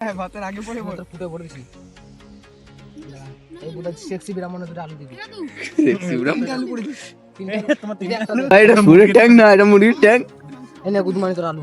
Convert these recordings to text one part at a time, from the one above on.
হ্যাঁ ভাতের আগে পরে বল ফুটে পড়েছি এই বুদা সেক্সি ব্রাহ্মণ দুটো আলু দিবি সেক্সি ব্রাহ্মণ আলু করে দিস তোমার এটা ফুলের ট্যাঙ্ক না, এটা মুড়ির ট্যাঙ্ক। এনে গুদমানি তোর আলু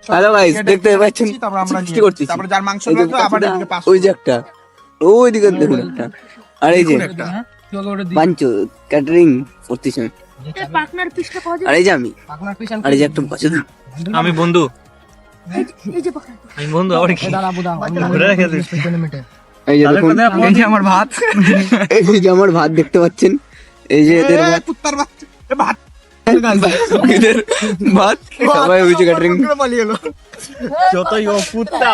হ্যালো গাইস, দেখতে পাচ্ছেন তারপর আমরা সৃষ্টি করছি। তারপর যার মাংস এই যে লাগবে আবার এদিকে পাস ওই যে একটা, ওই দিকে দেখুন একটা, আর এই যে পাঞ্চ ক্যাটারিং করতেছেন, পার্টনার পিসটা পাওয়া আর এই যে আমি, পাকনার পিছন আর এই যে একটা বাচ্চা। আমি বন্ধু, এই যে পার্টনার আমি বন্ধু আবার কি দাঁড়া বুদা ধরে রেখে দিস। এই যে দেখুন, এই যে আমার ভাত এই যে আমার ভাত দেখতে পাচ্ছেন, এই যে এদের ভাত, কুত্তার বাচ্চা এ ভাত এদের ভাত, সবাই ওই যে ক্যাটারিং, পালিয়ে গেল যতই ও কুত্তা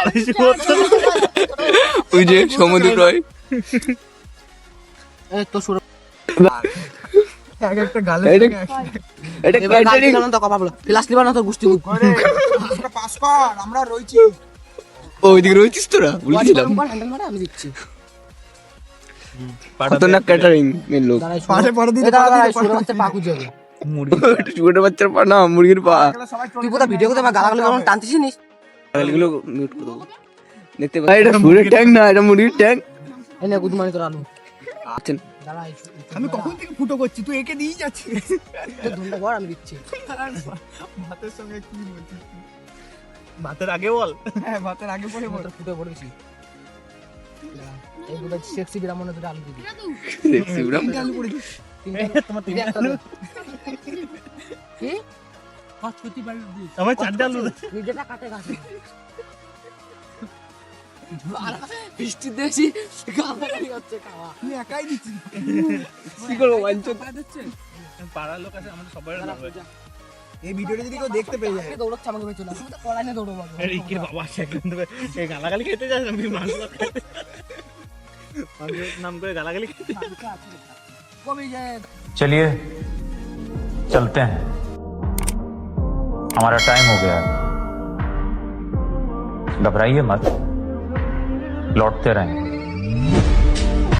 ওই যে সমুদ্র রয়, এই তো শুরু এক একটা গালে এটা- এটা এবার ক্যাটারিং। গাল তো কথা বলো ফিলাস লিবা না তোর গুষ্টি গুপ আমরা পাস কর আমরা রইছি ওইদিকে রয়েছিস তোরা, বলছিলাম হ্যান্ডেল মারে আমি দিচ্ছি খতরনাক ক্যাটারিং এর লোক। দাঁড়াই পাশে পরে দিতে শুরু হচ্ছে পাকু যাবে ছোট বাচ্চার পা না, মুরগির পা। সবাই তুই পুরো ভিডিও করতে বা গালাগালি কেমন টানতিস নিস এগুলো মিউট করে দেবো। দেখতে পাচ্ছেন এটা ফুলের ট্যাঙ্ক না, এটা মুরগির ট্যাঙ্ক। এনে গুদমানি তোর আলু আছেন দাঁড়াই আমি কখন থেকে ফুটো করছি তুই একে দিয়ে যাচ্ছিস ধুনটা কর আমি দিচ্ছি ভাতের সঙ্গে কি বলছিস ভাতের আগে বল। হ্যাঁ ভাতের আগে পরে বল তোর ফুটে পড়েছি এই বুদা সেক্সি ব্রাহ্মণ দুটো আলু দিবি সেক্সি ব্রাহ্মণ। আলু করে দিস তোমার তিন কি কত ক্ষতি বাড়ি দিস আমার চারটা আলু দে। নিজেটা কাটে গাছে বৃষ্টি দেখছি গালাগালি হচ্ছে খাওয়া তুই একাই দিচ্ছিস কি করবো বাঞ্চত? পাড়ার লোক আছে আমাদের সবাই এই ভিডিওটা যদি কেউ দেখতে পেয়ে যায় দৌড়চ্ছে আমাকে পেছনে আমি তো পড়াই না দৌড়বো রিকির বাবা সেখান থেকে এই গালাগালি খেতে যাস, আমি মাংস খেতে মাংসের নাম করে গালাগালি খেতে। কবি যায় चलिए चलते हैं, हमारा टाइम हो गया है। घबराइए मत, लौटते रहेंगे।